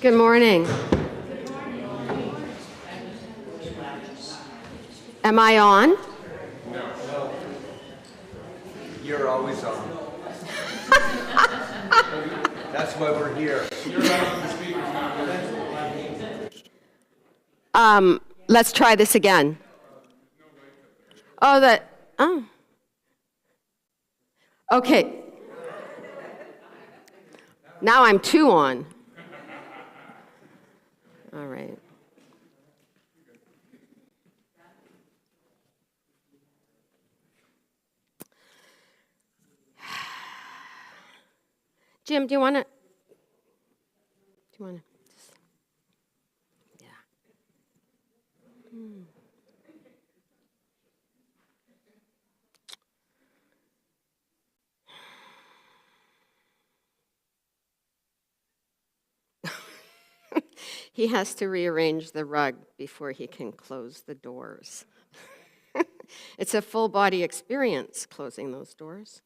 Good morning. Am I on? You're always on. That's why we're here. Let's try this again. Oh. Okay. Now I'm 2 on. All right. Jim, do you want to? Yeah. He has to rearrange the rug before he can close the doors. It's a full body experience closing those doors.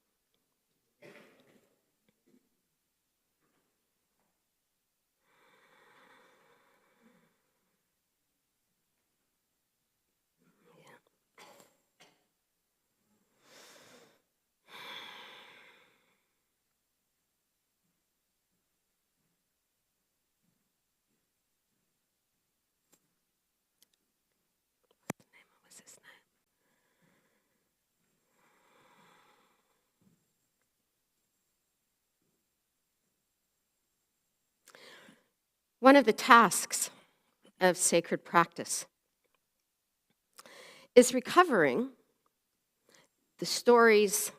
What's his name? One of the tasks of sacred practice is recovering the stories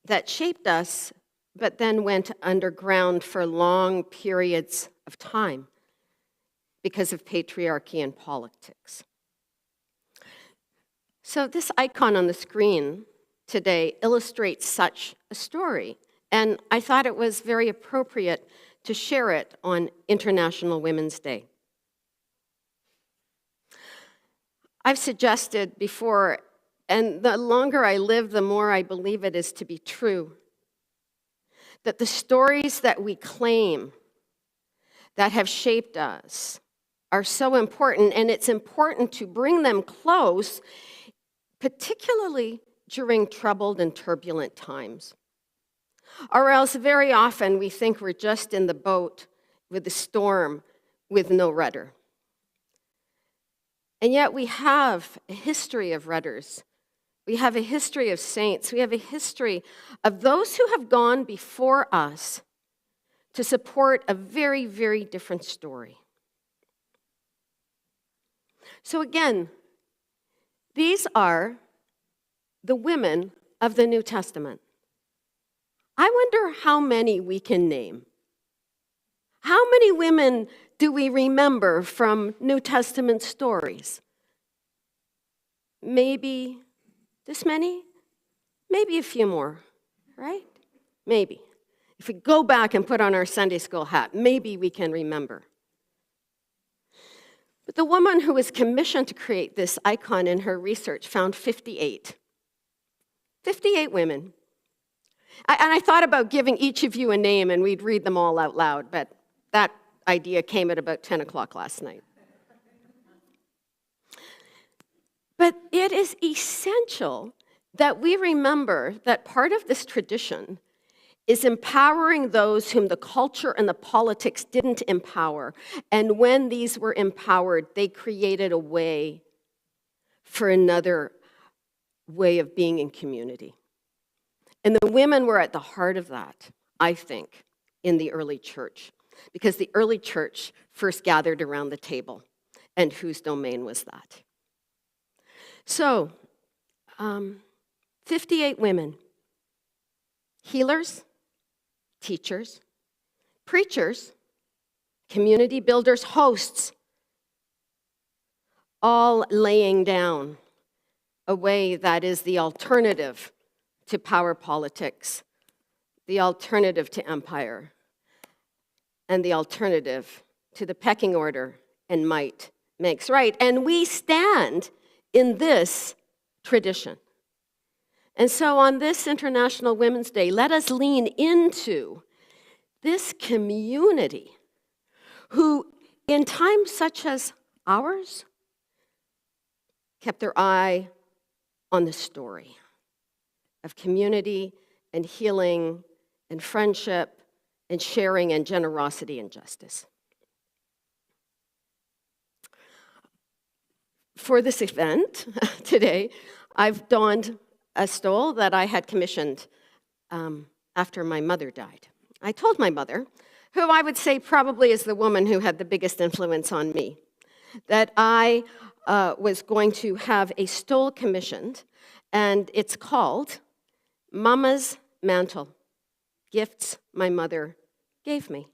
that shaped us, but then went underground for long periods of time because of patriarchy and politics. So this icon on the screen today illustrates such a story, and I thought it was very appropriate to share it on International Women's Day. I've suggested before, and the longer I live, the more I believe it is to be true, that the stories that we claim that have shaped us are so important, and it's important to bring them close, particularly during troubled and turbulent times. Or else very often we think we're just in the boat with the storm with no rudder. And yet we have a history of rudders. We have a history of saints. We have a history of those who have gone before us to support a very, very different story. So again, these are the women of the New Testament. I wonder how many we can name. How many women do we remember from New Testament stories? Maybe this many? Maybe a few more, right? Maybe. If we go back and put on our Sunday school hat, maybe we can remember. But the woman who was commissioned to create this icon in her research found 58. 58 women. And I thought about giving each of you a name and we'd read them all out loud, but that idea came at about 10 o'clock last night. But it is essential that we remember that part of this tradition is empowering those whom the culture and the politics didn't empower. And when these were empowered, they created a way for another way of being in community. And the women were at the heart of that, I think, in the early church, because the early church first gathered around the table, and whose domain was that? So, 58 women, healers, teachers, preachers, community builders, hosts, all laying down a way that is the alternative to power politics, the alternative to empire, and the alternative to the pecking order and might makes right. And we stand in this tradition. And so on this International Women's Day, let us lean into this community who in times such as ours, kept their eye on the story of community and healing and friendship and sharing and generosity and justice. For this event today, I've donned a stole that I had commissioned after my mother died. I told my mother, who I would say probably is the woman who had the biggest influence on me, that I was going to have a stole commissioned, and it's called Mama's Mantle, Gifts My Mother Gave Me.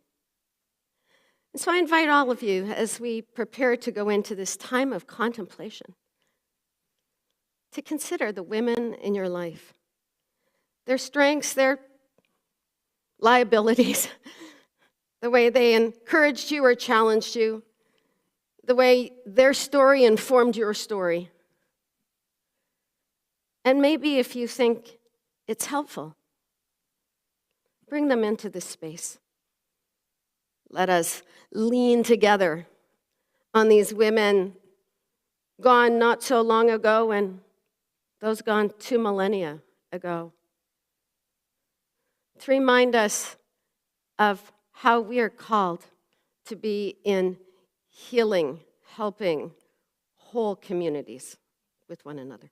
And so I invite all of you, as we prepare to go into this time of contemplation, to consider the women in your life, their strengths, their liabilities, the way they encouraged you or challenged you, the way their story informed your story. And maybe if you think it's helpful, bring them into this space. Let us lean together on these women gone not so long ago and those gone 2 millennia ago, to remind us of how we are called to be in healing, helping whole communities with one another.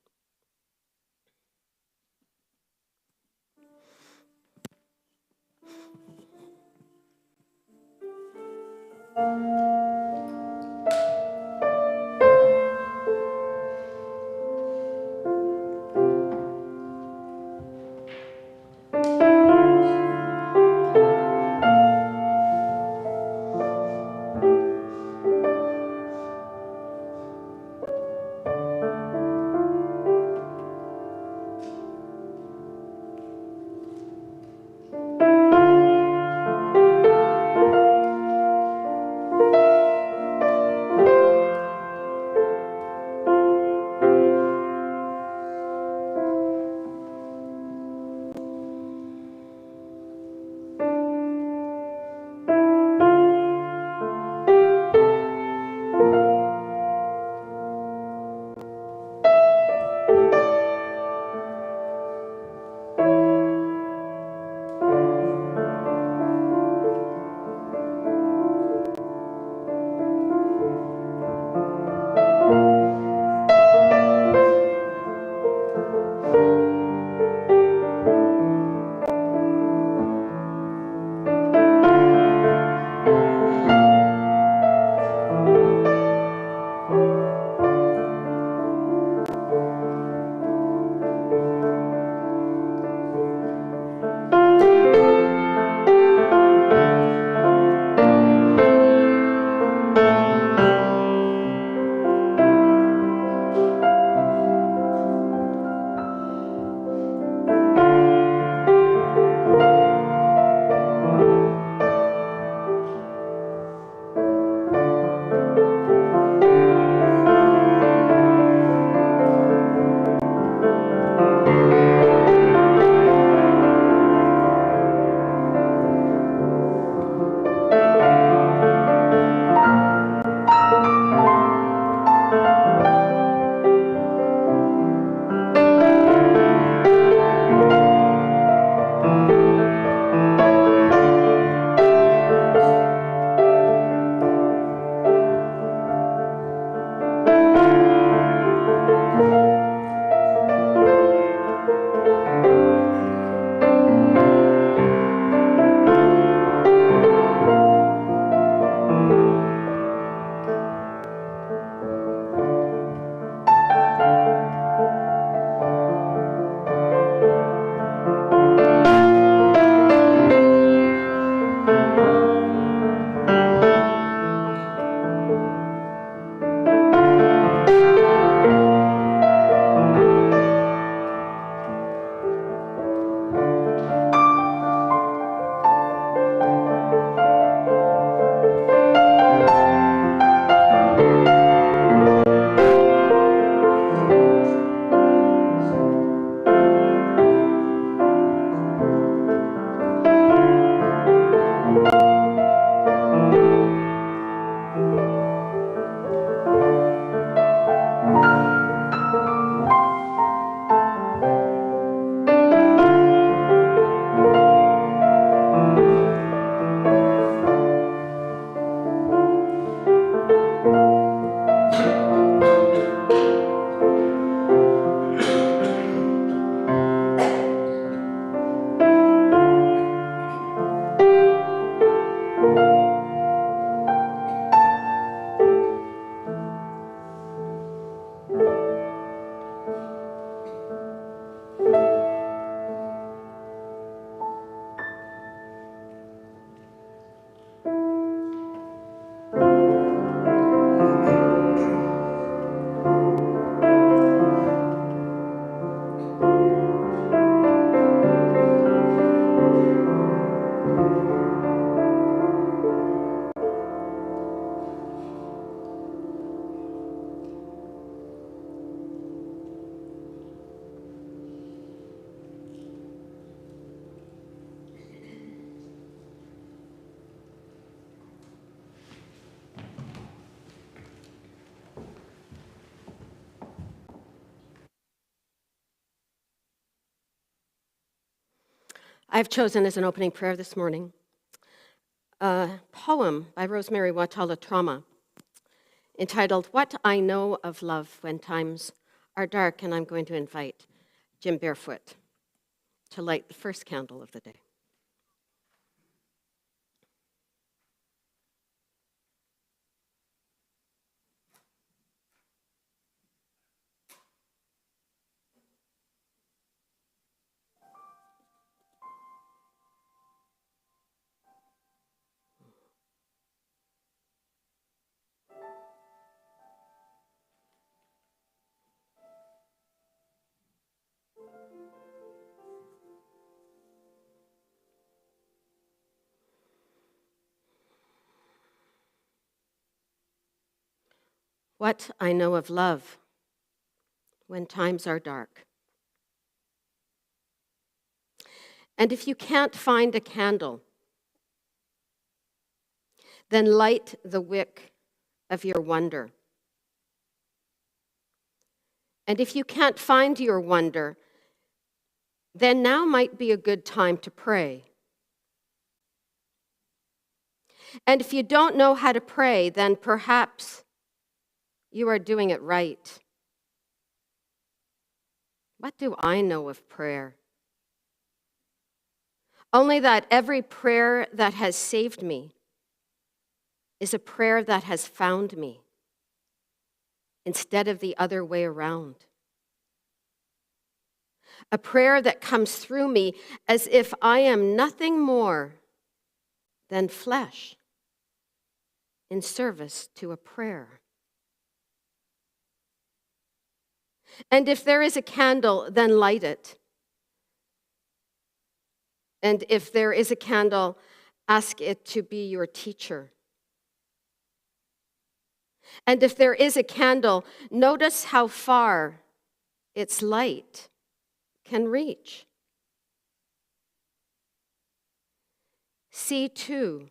I've chosen as an opening prayer this morning a poem by Rosemary Watala Trauma entitled What I Know of Love When Times Are Dark, and I'm going to invite Jim Barefoot to light the first candle of the day. What I know of love when times are dark. And if you can't find a candle, then light the wick of your wonder. And if you can't find your wonder, then now might be a good time to pray. And if you don't know how to pray, then perhaps you are doing it right. What do I know of prayer? Only that every prayer that has saved me is a prayer that has found me instead of the other way around. A prayer that comes through me as if I am nothing more than flesh in service to a prayer. And if there is a candle, then light it. And if there is a candle, ask it to be your teacher. And if there is a candle, notice how far its light can reach. See, too,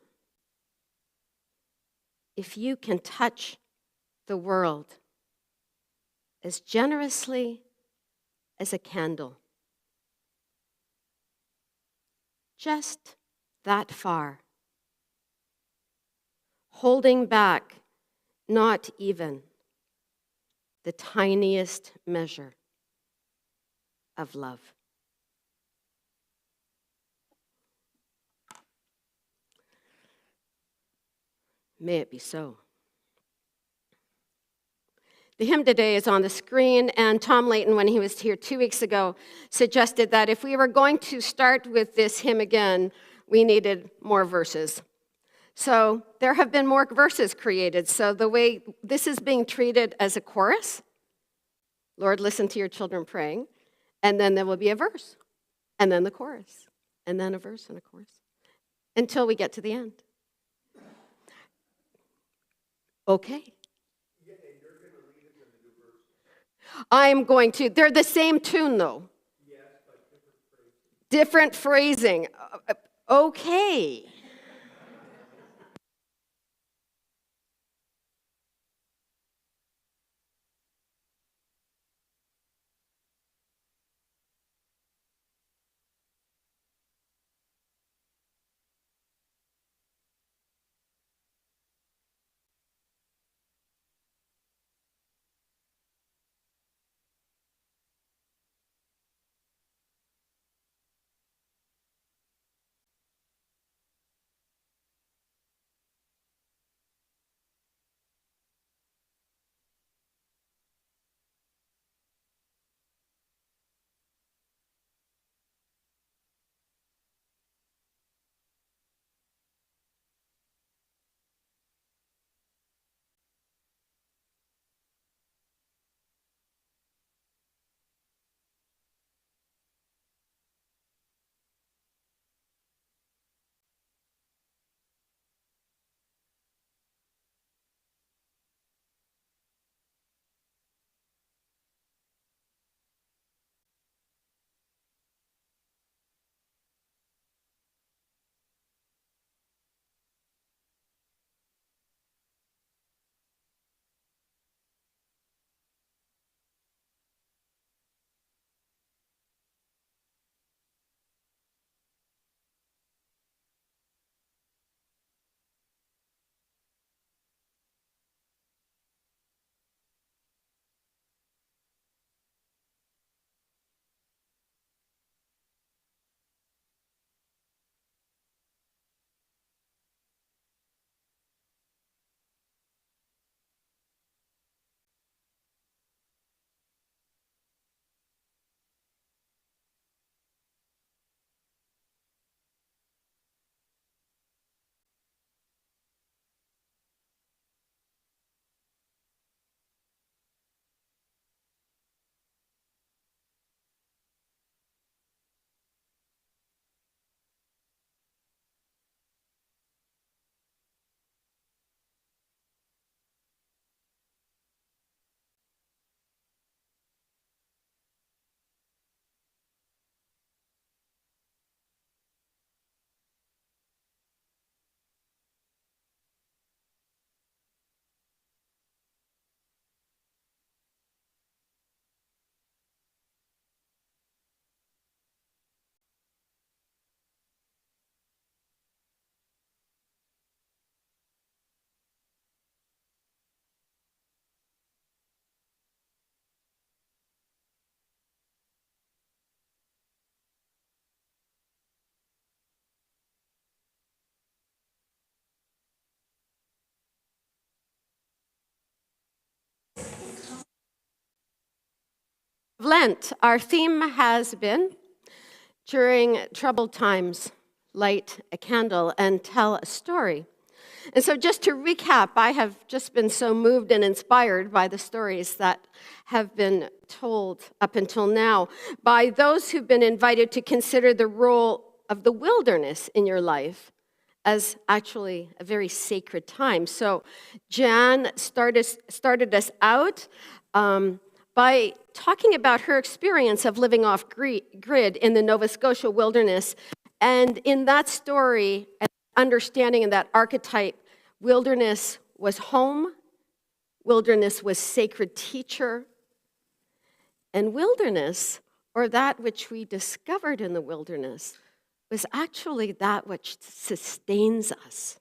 if you can touch the world as generously as a candle. Just that far. Holding back not even the tiniest measure of love. May it be so. The hymn today is on the screen, and Tom Layton, when he was here 2 weeks ago, suggested that if we were going to start with this hymn again, we needed more verses. So there have been more verses created. So the way this is being treated as a chorus, Lord, listen to your children praying, and then there will be a verse, and then the chorus, and then a verse and a chorus, until we get to the end. Okay. I'm going to. They're the same tune, though. Yes, but different phrasing. Okay. Lent, our theme has been, during troubled times, light a candle and tell a story. And so just to recap, I have just been so moved and inspired by the stories that have been told up until now by those who've been invited to consider the role of the wilderness in your life as actually a very sacred time. So Jan started us out by talking about her experience of living off grid in the Nova Scotia wilderness. And in that story, and understanding in that archetype, wilderness was home, wilderness was sacred teacher, and wilderness, or that which we discovered in the wilderness, was actually that which sustains us.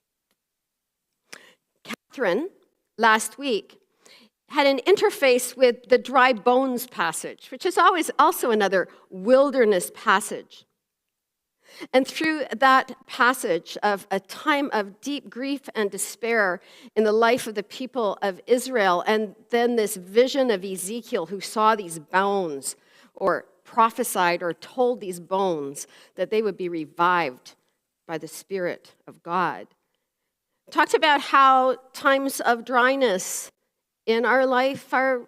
Catherine, last week, had an interface with the dry bones passage, which is always also another wilderness passage. And through that passage of a time of deep grief and despair in the life of the people of Israel, and then this vision of Ezekiel who saw these bones, or prophesied or told these bones that they would be revived by the Spirit of God. Talked about how times of dryness in our life are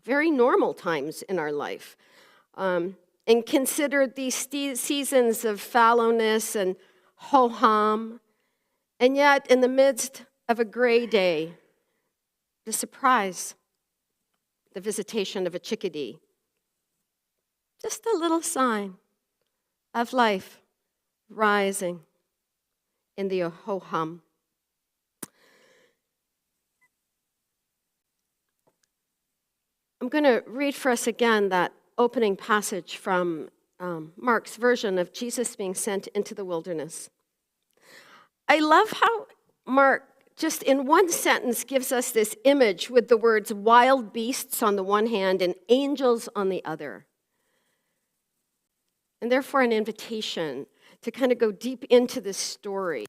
very normal times in our life. And considered these seasons of fallowness and ho-hum, and yet in the midst of a gray day, the surprise, the visitation of a chickadee, just a little sign of life rising in the ho-hum. I'm going to read for us again that opening passage from Mark's version of Jesus being sent into the wilderness. I love how Mark, just in one sentence, gives us this image with the words wild beasts on the one hand and angels on the other. And therefore an invitation to kind of go deep into this story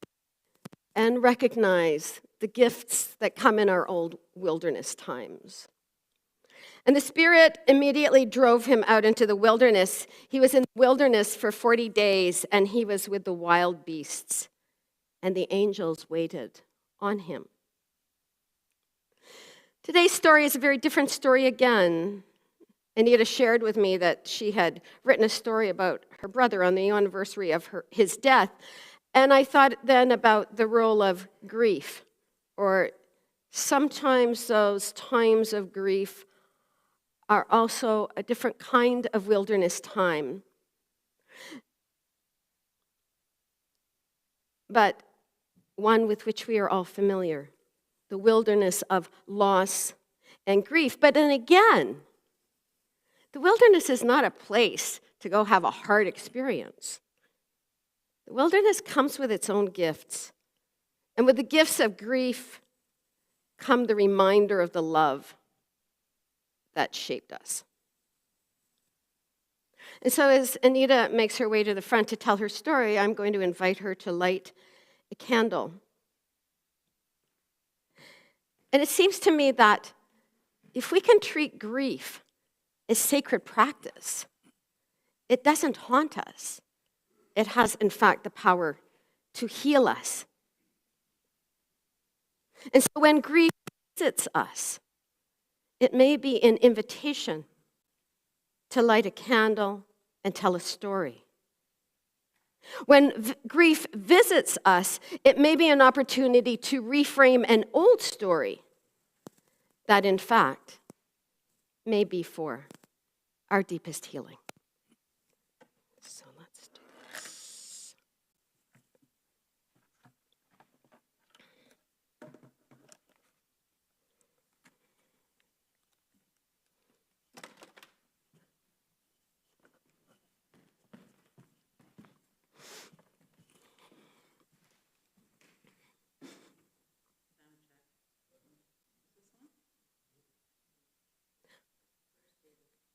and recognize the gifts that come in our old wilderness times. And the Spirit immediately drove him out into the wilderness. He was in the wilderness for 40 days, and he was with the wild beasts, and the angels waited on him. Today's story is a very different story again. Anita shared with me that she had written a story about her brother on the anniversary of his death, and I thought then about the role of grief, or sometimes those times of grief are also a different kind of wilderness time. But one with which we are all familiar, the wilderness of loss and grief. But then again, the wilderness is not a place to go have a hard experience. The wilderness comes with its own gifts. And with the gifts of grief come the reminder of the love that shaped us. And so as Anita makes her way to the front to tell her story, I'm going to invite her to light a candle. And it seems to me that if we can treat grief as sacred practice, it doesn't haunt us. It has, in fact, the power to heal us. And so when grief visits us, it may be an invitation to light a candle and tell a story. When grief visits us, it may be an opportunity to reframe an old story that, in fact, may be for our deepest healing. So let's do this.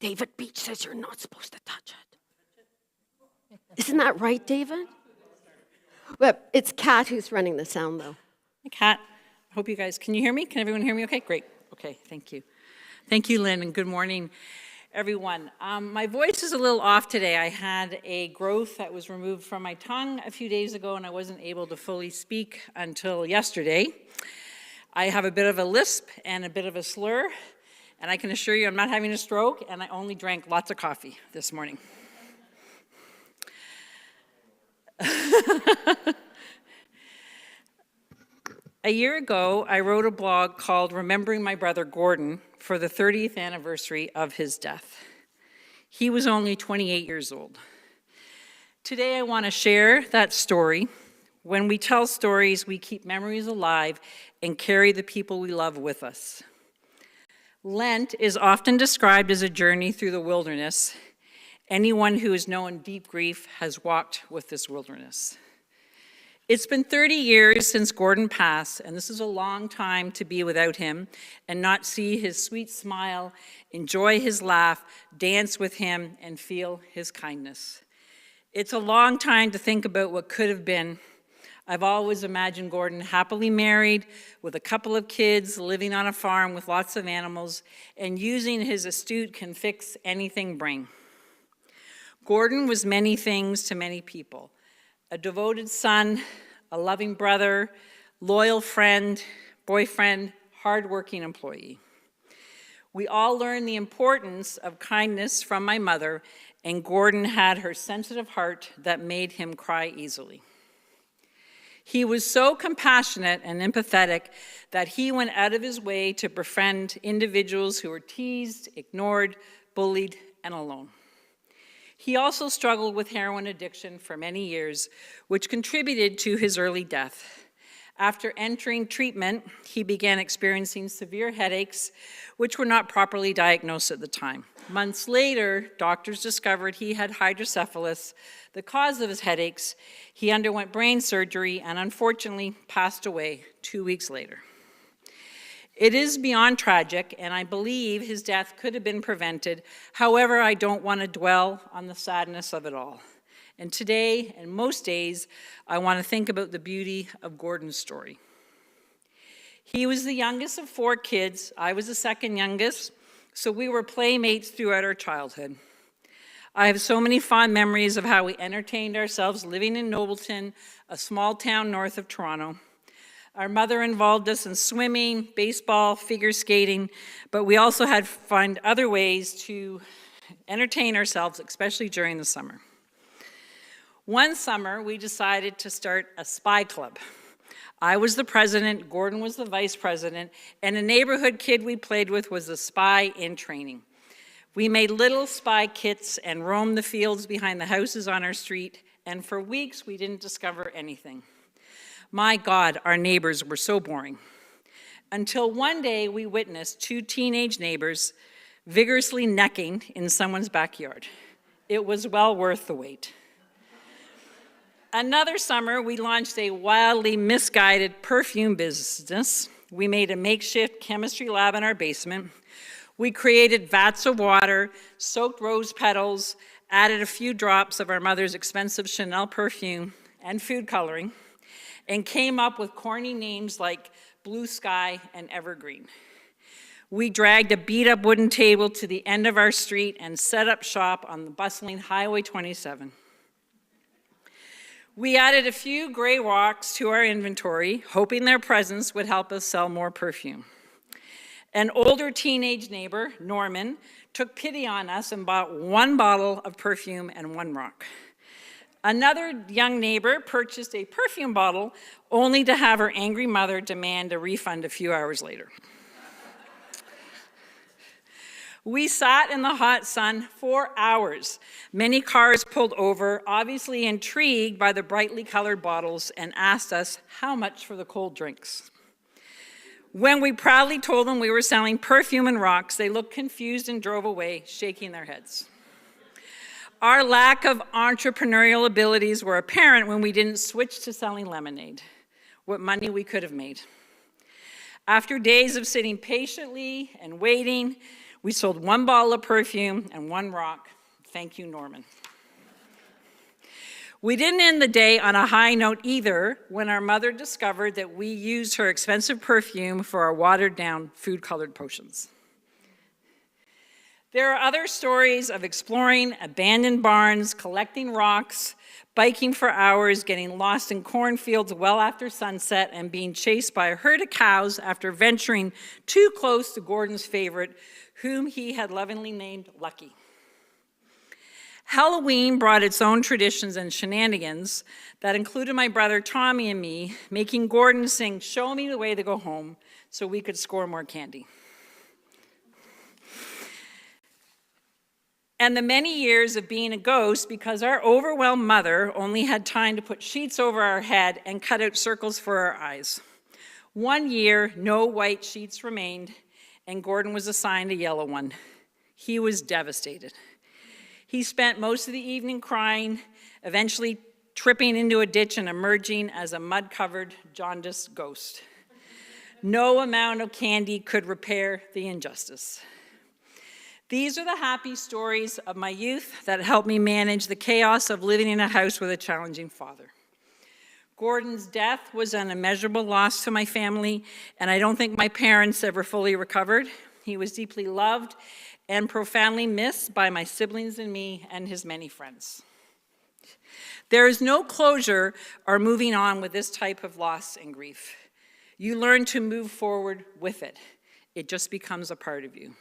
David Beach says you're not supposed to touch it. Isn't that right, David? Well, it's Kat who's running the sound, though. Hi, Kat. I hope you guys, can you hear me? Can everyone hear me okay? Great. Okay, thank you. Thank you, Lynn, and good morning. everyone. My voice is a little off today. I had a growth that was removed from my tongue a few days ago, and I wasn't able to fully speak until yesterday. I have a bit of a lisp and a bit of a slur, and I can assure you I'm not having a stroke, and I only drank lots of coffee this morning. A year ago, I wrote a blog called Remembering My Brother Gordon for the 30th anniversary of his death. He was only 28 years old. Today, I want to share that story. When we tell stories, we keep memories alive and carry the people we love with us. Lent is often described as a journey through the wilderness. Anyone who has known deep grief has walked with this wilderness. It's been 30 years since Gordon passed, and this is a long time to be without him and not see his sweet smile, enjoy his laugh, dance with him, and feel his kindness. It's a long time to think about what could have been. I've always imagined Gordon happily married, with a couple of kids, living on a farm with lots of animals, and using his astute can fix anything brain. Gordon was many things to many people. A devoted son, a loving brother, loyal friend, boyfriend, hardworking employee. We all learned the importance of kindness from my mother, and Gordon had her sensitive heart that made him cry easily. He was so compassionate and empathetic that he went out of his way to befriend individuals who were teased, ignored, bullied, and alone. He also struggled with heroin addiction for many years, which contributed to his early death. After entering treatment, he began experiencing severe headaches, which were not properly diagnosed at the time. Months later, doctors discovered he had hydrocephalus, the cause of his headaches. He underwent brain surgery and unfortunately passed away 2 weeks later. It is beyond tragic, and I believe his death could have been prevented. However, I don't want to dwell on the sadness of it all. And today, and most days, I want to think about the beauty of Gordon's story. He was the youngest of 4 kids. I was the second youngest, so we were playmates throughout our childhood. I have so many fond memories of how we entertained ourselves living in Nobleton, a small town north of Toronto. Our mother involved us in swimming, baseball, figure skating, but we also had to find other ways to entertain ourselves, especially during the summer. One summer, we decided to start a spy club. I was the president, Gordon was the vice president, and a neighborhood kid we played with was a spy in training. We made little spy kits and roamed the fields behind the houses on our street, and for weeks we didn't discover anything. My God, our neighbors were so boring. Until one day we witnessed 2 teenage neighbors vigorously necking in someone's backyard. It was well worth the wait. Another summer, we launched a wildly misguided perfume business. We made a makeshift chemistry lab in our basement. We created vats of water, soaked rose petals, added a few drops of our mother's expensive Chanel perfume and food coloring, and came up with corny names like Blue Sky and Evergreen. We dragged a beat-up wooden table to the end of our street and set up shop on the bustling Highway 27. We added a few gray rocks to our inventory, hoping their presence would help us sell more perfume. An older teenage neighbor, Norman, took pity on us and bought 1 bottle of perfume and 1 rock. Another young neighbor purchased a perfume bottle only to have her angry mother demand a refund a few hours later. We sat in the hot sun for hours. Many cars pulled over, obviously intrigued by the brightly colored bottles, and asked us how much for the cold drinks. When we proudly told them we were selling perfume and rocks, they looked confused and drove away, shaking their heads. Our lack of entrepreneurial abilities were apparent when we didn't switch to selling lemonade, what money we could have made. After days of sitting patiently and waiting, we sold 1 bottle of perfume and 1 rock. Thank you, Norman. We didn't end the day on a high note either when our mother discovered that we used her expensive perfume for our watered-down food-colored potions. There are other stories of exploring abandoned barns, collecting rocks, biking for hours, getting lost in cornfields well after sunset, and being chased by a herd of cows after venturing too close to Gordon's favorite, whom he had lovingly named Lucky. Halloween brought its own traditions and shenanigans that included my brother Tommy and me making Gordon sing "Show Me the Way to Go Home" so we could score more candy. And the many years of being a ghost because our overwhelmed mother only had time to put sheets over our head and cut out circles for our eyes. 1 year, no white sheets remained, and Gordon was assigned a yellow one. He was devastated. He spent most of the evening crying, eventually tripping into a ditch and emerging as a mud-covered, jaundiced ghost. No amount of candy could repair the injustice. These are the happy stories of my youth that helped me manage the chaos of living in a house with a challenging father. Gordon's death was an immeasurable loss to my family, and I don't think my parents ever fully recovered. He was deeply loved and profoundly missed by my siblings and me and his many friends. There is no closure or moving on with this type of loss and grief. You learn to move forward with it. It just becomes a part of you.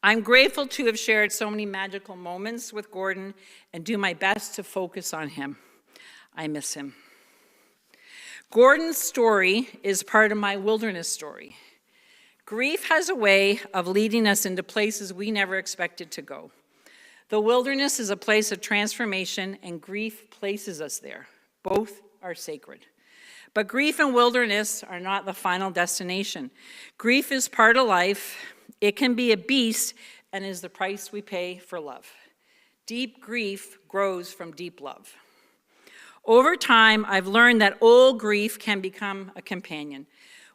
I'm grateful to have shared so many magical moments with Gordon and do my best to focus on him. I miss him. Gordon's story is part of my wilderness story. Grief has a way of leading us into places we never expected to go. The wilderness is a place of transformation, and grief places us there. Both are sacred. But grief and wilderness are not the final destination. Grief is part of life. It can be a beast and is the price we pay for love. Deep grief grows from deep love. Over time, I've learned that old grief can become a companion.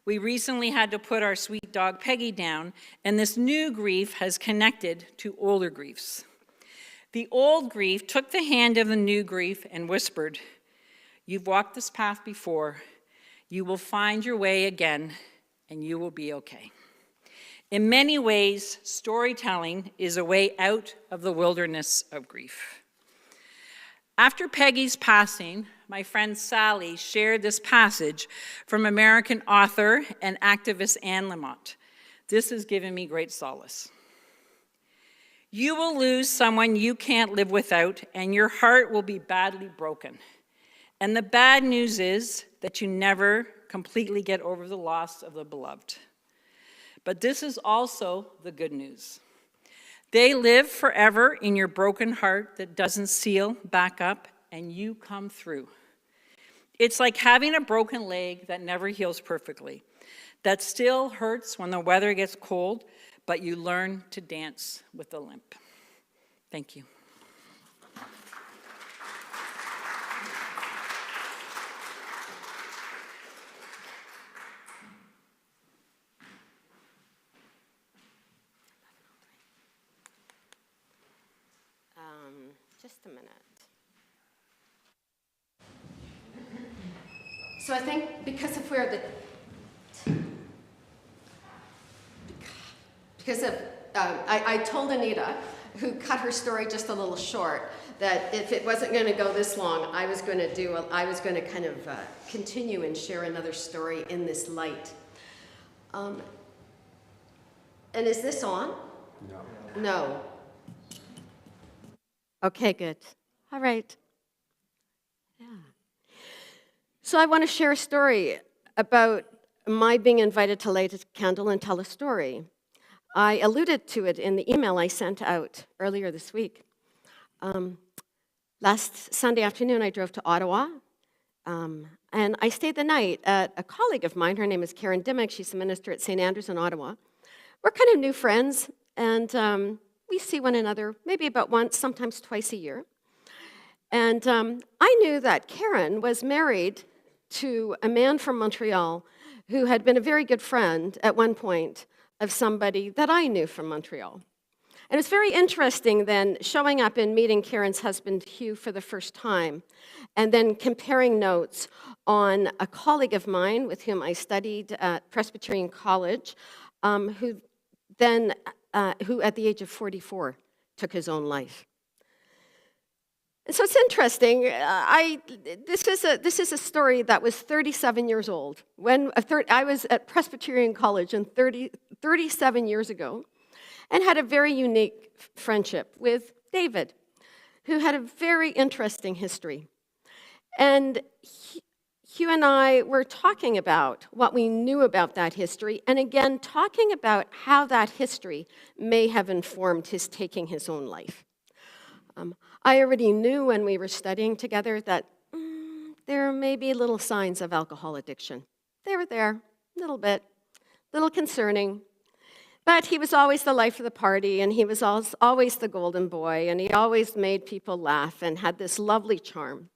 We recently had to put our sweet dog Peggy down, and this new grief has connected to older griefs. The old grief took the hand of the new grief and whispered, "You've walked this path before. You will find your way again, and you will be okay." In many ways, storytelling is a way out of the wilderness of grief. After Peggy's passing, my friend Sally shared this passage from American author and activist Anne Lamott. This has given me great solace. "You will lose someone you can't live without, and your heart will be badly broken. And the bad news is that you never completely get over the loss of the beloved. But this is also the good news. They live forever in your broken heart that doesn't seal back up, and you come through. It's like having a broken leg that never heals perfectly, that still hurts when the weather gets cold, but you learn to dance with the limp." Thank you. Just a minute. So I think because of I told Anita, who cut her story just a little short, that if it wasn't going to go this long, I was going to kind of continue and share another story in this light. And is this on? No. No. Okay, good. All right. Yeah. So I want to share a story about my being invited to light a candle and tell a story. I alluded to it in the email I sent out earlier this week. Last Sunday afternoon, I drove to Ottawa, and I stayed the night at a colleague of mine. Her name is Karen Dimmick. She's a minister at St. Andrews in Ottawa. We're kind of new friends, and we see one another maybe about once, sometimes twice a year. And I knew that Karen was married to a man from Montreal who had been a very good friend at one point of somebody that I knew from Montreal. And it's very interesting then showing up and meeting Karen's husband, Hugh, for the first time, and then comparing notes on a colleague of mine with whom I studied at Presbyterian College, who then who at the age of 44 took his own life. And so it's interesting. This is a story that was 37 years old. When I was at Presbyterian College 37 years ago, and had a very unique friendship with David, who had a very interesting history. And Hugh and I were talking about what we knew about that history, and again, talking about how that history may have informed his taking his own life. I already knew when we were studying together that there may be little signs of alcohol addiction. They were there, a little bit, little concerning. But he was always the life of the party, and he was always the golden boy, and he always made people laugh and had this lovely charm.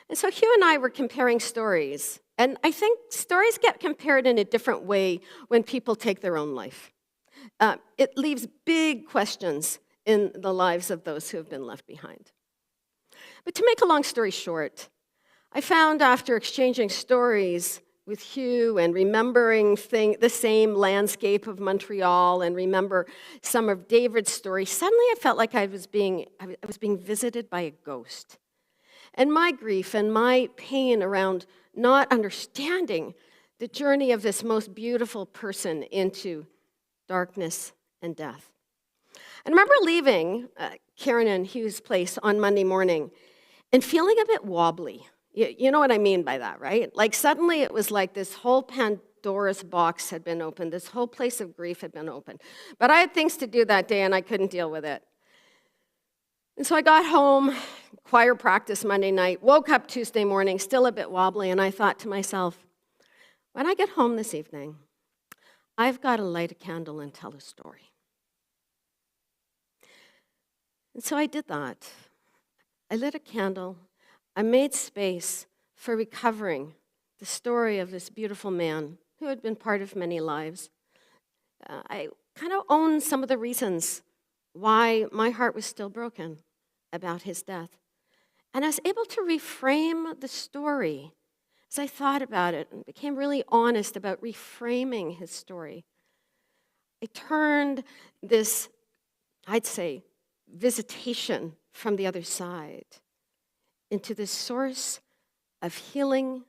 And so Hugh and I were comparing stories, and I think stories get compared in a different way when people take their own life. It leaves big questions in the lives of those who have been left behind. But to make a long story short, I found after exchanging stories with Hugh and remembering the same landscape of Montreal and remember some of David's stories, suddenly I felt like I was being visited by a ghost. And my grief and my pain around not understanding the journey of this most beautiful person into darkness and death. I remember leaving Karen and Hugh's place on Monday morning and feeling a bit wobbly. You know what I mean by that, right? Like suddenly it was like this whole Pandora's box had been opened. This whole place of grief had been opened. But I had things to do that day and I couldn't deal with it. And so I got home, choir practice Monday night, woke up Tuesday morning, still a bit wobbly, and I thought to myself, when I get home this evening, I've got to light a candle and tell a story. And so I did that. I lit a candle. I made space for recovering the story of this beautiful man who had been part of many lives. I kind of owned some of the reasons why my heart was still broken about his death. And I was able to reframe the story as I thought about it and became really honest about reframing his story. I turned this, I'd say, visitation from the other side into this source of healing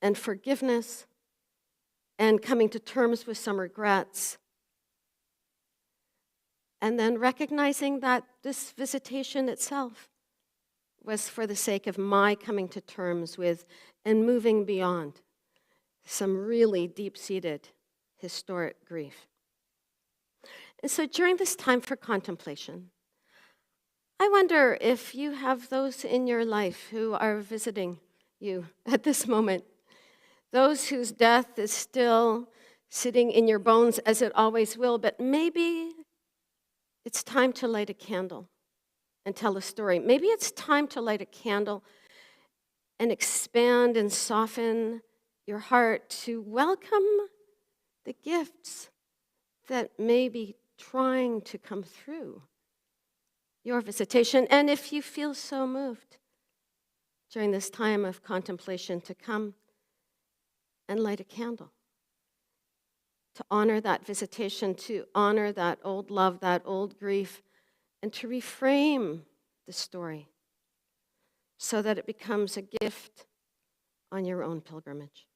and forgiveness and coming to terms with some regrets. And then recognizing that this visitation itself was for the sake of my coming to terms with and moving beyond some really deep-seated historic grief. And so during this time for contemplation, I wonder if you have those in your life who are visiting you at this moment, those whose death is still sitting in your bones as it always will, but maybe it's time to light a candle and tell a story. Maybe it's time to light a candle and expand and soften your heart to welcome the gifts that may be trying to come through your visitation. And if you feel so moved during this time of contemplation, to come and light a candle, to honor that visitation, to honor that old love, that old grief, and to reframe the story so that it becomes a gift on your own pilgrimage.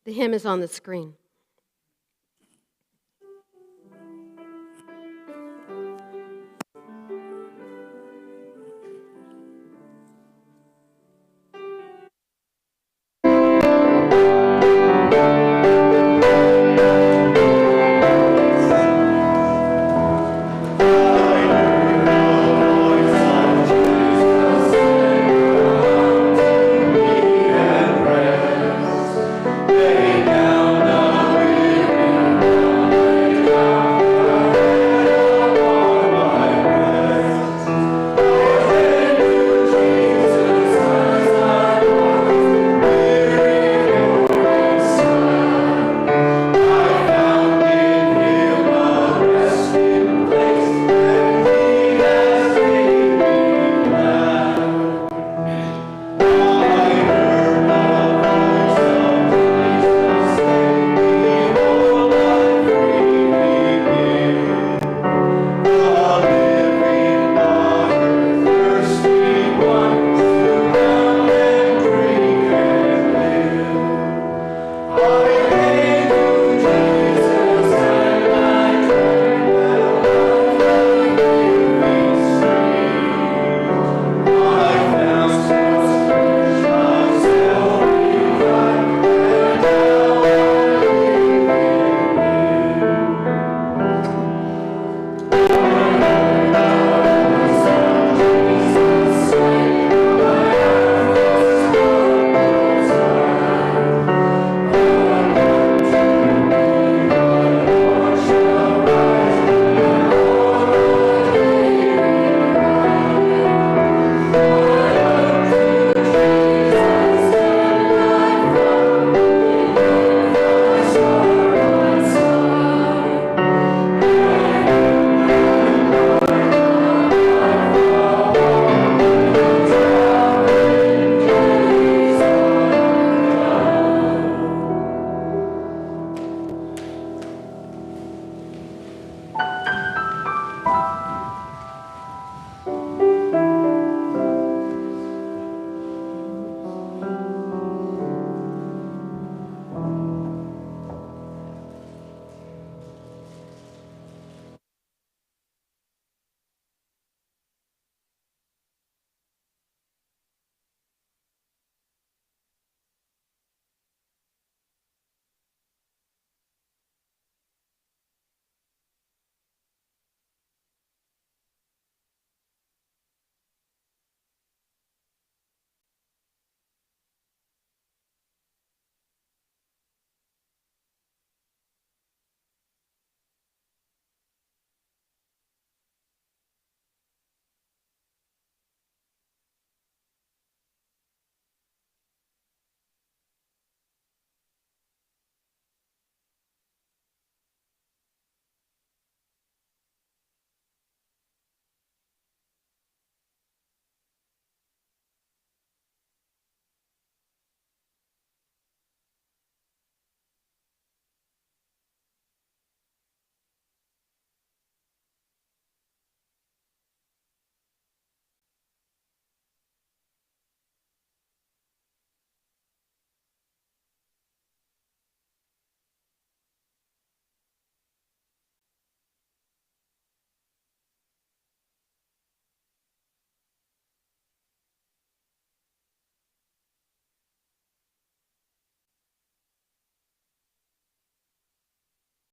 The hymn is on the screen.